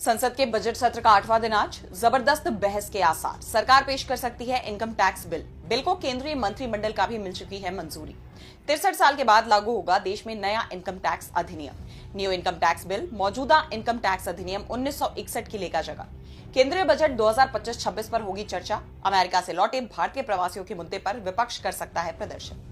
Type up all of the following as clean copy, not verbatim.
संसद के बजट सत्र का 8वां दिन आज जबरदस्त बहस के आसार। सरकार पेश कर सकती है इनकम टैक्स बिल को केंद्रीय मंत्रिमंडल का भी मिल चुकी है मंजूरी। 63 साल के बाद लागू होगा देश में नया इनकम टैक्स अधिनियम। न्यू इनकम टैक्स बिल मौजूदा इनकम टैक्स अधिनियम 1961 की लेगा जगह। केंद्रीय बजट 2025-26 पर होगी चर्चा। अमेरिका से लौटे भारतीय प्रवासियों के मुद्दे पर विपक्ष कर सकता है प्रदर्शन।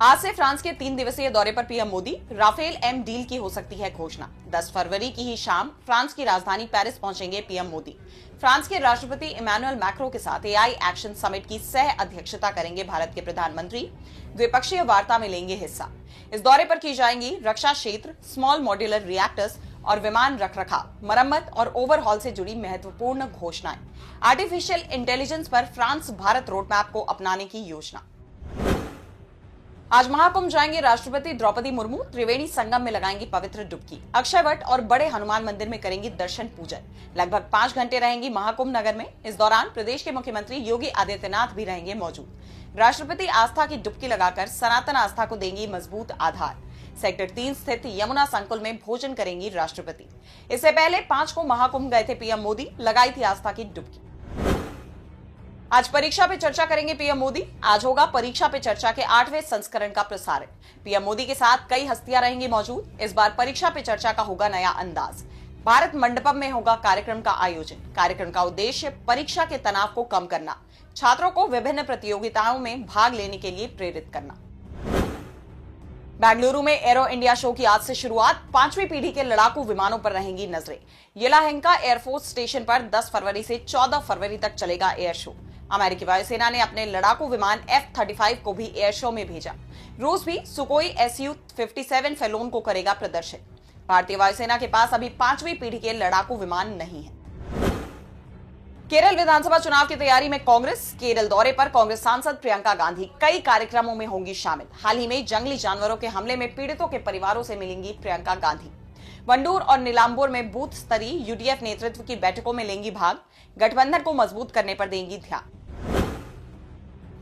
आज से फ्रांस के 3 दिवसीय दौरे पर PM Modi. Rafale M deal की हो सकती है घोषणा। 10 फरवरी की ही शाम फ्रांस की राजधानी पेरिस पहुंचेंगे पीएम मोदी। फ्रांस के राष्ट्रपति इमैनुअल मैक्रों के साथ एआई एक्शन समिट की सह अध्यक्षता करेंगे भारत के प्रधानमंत्री। द्विपक्षीय वार्ता में लेंगे हिस्सा। इस दौरे पर की जाएंगी रक्षा क्षेत्र, स्मॉल मॉड्यूलर रिएक्टर्स और विमान रखरखाव, मरम्मत और ओवरहॉल से जुड़ी महत्वपूर्ण घोषणाएं। आर्टिफिशियल इंटेलिजेंस पर फ्रांस भारत रोडमैप को अपनाने की योजना। आज महाकुंभ जाएंगे राष्ट्रपति द्रौपदी मुर्मू। त्रिवेणी संगम में लगाएंगी पवित्र डुबकी। अक्षयवट और बड़े हनुमान मंदिर में करेंगी दर्शन पूजन। लगभग 5 घंटे रहेंगी महाकुंभ नगर में। इस दौरान प्रदेश के मुख्यमंत्री योगी आदित्यनाथ भी रहेंगे मौजूद। राष्ट्रपति आस्था की डुबकी लगाकर सनातन आस्था को देंगी मजबूत आधार। सेक्टर 3 स्थित यमुना संकुल में भोजन करेंगी राष्ट्रपति। इससे पहले 5 को महाकुंभ गए थे पीएम मोदी, लगाई थी आस्था की डुबकी। आज परीक्षा पे चर्चा करेंगे पीएम मोदी। आज होगा परीक्षा पे चर्चा के 8वें संस्करण का प्रसारण। पीएम मोदी के साथ कई हस्तियां रहेंगी मौजूद। इस बार परीक्षा पे चर्चा का होगा नया अंदाज। भारत मंडपम में होगा कार्यक्रम का आयोजन। कार्यक्रम का उद्देश्य परीक्षा के तनाव को कम करना, छात्रों को विभिन्न प्रतियोगिताओं में भाग लेने के लिए प्रेरित करना। बेंगलुरु में एरो इंडिया शो की आज से शुरुआत। 5वीं पीढ़ी के लड़ाकू विमानों पर रहेंगी नजरें। येलाहेंका एयरफोर्स स्टेशन पर 10 फरवरी से 14 फरवरी तक चलेगा एयर शो। अमेरिकी वायुसेना ने अपने लड़ाकू विमान F-35 को भी एयर शो में भेजा। रूस भी सुकोई Su-57 फैलोन को करेगा प्रदर्शन। भारतीय वायुसेना के पास अभी 5वीं पीढ़ी के लड़ाकू विमान नहीं है। केरल विधानसभा चुनाव की तैयारी में कांग्रेस। केरल दौरे पर कांग्रेस सांसद प्रियंका गांधी कई कार्यक्रमों में होंगी शामिल। हाल ही में जंगली जानवरों के हमले में पीड़ितों के परिवारों से मिलेंगी प्रियंका गांधी। वंडूर और नीलांबुर में बूथ स्तरीय यूडीएफ नेतृत्व की बैठकों में लेंगी भाग। गठबंधन को मजबूत करने पर देंगी ध्यान।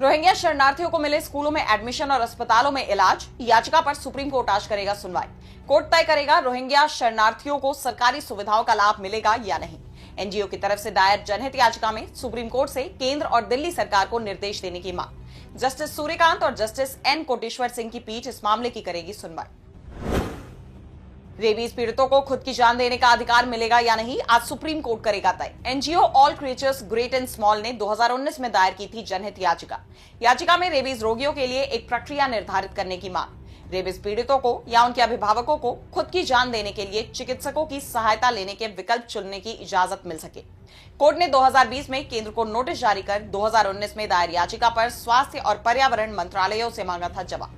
रोहिंग्या शरणार्थियों को मिले स्कूलों में एडमिशन और अस्पतालों में इलाज। याचिका पर सुप्रीम कोर्ट आज करेगा सुनवाई। कोर्ट तय करेगा रोहिंग्या शरणार्थियों को सरकारी सुविधाओं का लाभ मिलेगा या नहीं। एनजीओ की तरफ से दायर जनहित याचिका में सुप्रीम कोर्ट से केंद्र और दिल्ली सरकार को निर्देश देने की मांग। जस्टिस सूर्यकांत और जस्टिस एन कोटेश्वर सिंह की पीठ इस मामले की करेगी सुनवाई। रेबीज पीड़ितों को खुद की जान देने का अधिकार मिलेगा या नहीं, आज सुप्रीम कोर्ट करेगा तय। NGO all creatures great and small ने 2019 में दायर की थी जनहित याचिका में रेबीज रोगियों के लिए एक प्रक्रिया निर्धारित करने की मांग। रेबीज पीड़ितों को या उनके अभिभावकों को खुद की जान देने के लिए चिकित्सकों की सहायता लेने के विकल्प चुनने की इजाजत मिल सके। कोर्ट ने 2020 में केंद्र को नोटिस जारी कर 2019 में दायर याचिका पर स्वास्थ्य और पर्यावरण मंत्रालयों से मांगा था जवाब।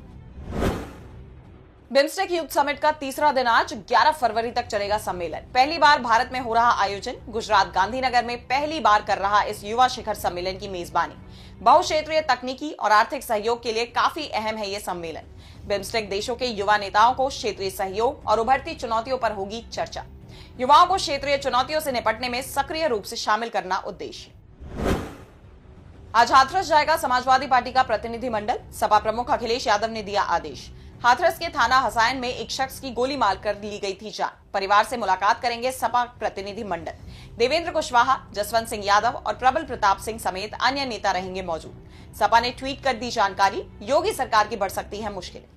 बिम्स्टेक यूथ समिट का तीसरा दिन आज 11 फरवरी तक चलेगा सम्मेलन। पहली बार भारत में हो रहा आयोजन। गुजरात गांधीनगर में पहली बार कर रहा इस युवा शिखर सम्मेलन की मेजबानी। बहुक्षेत्रीय तकनीकी और आर्थिक सहयोग के लिए काफी अहम है ये सम्मेलन। बिम्स्टेक देशों के युवा नेताओं को क्षेत्रीय सहयोग और उभरती चुनौतियों पर होगी चर्चा। युवाओं को क्षेत्रीय चुनौतियों से निपटने में सक्रिय रूप से शामिल करना उद्देश्य। आज हाथरस जाएगा समाजवादी पार्टी का प्रतिनिधिमंडल। सपा प्रमुख अखिलेश यादव ने दिया आदेश। हाथरस के थाना हसायन में एक शख्स की गोली मारकर ली गई थी जान। परिवार से मुलाकात करेंगे सपा प्रतिनिधिमंडल। देवेंद्र कुशवाहा, जसवंत सिंह यादव और प्रबल प्रताप सिंह समेत अन्य नेता रहेंगे मौजूद। सपा ने ट्वीट कर दी जानकारी। योगी सरकार की बढ़ सकती है मुश्किलें।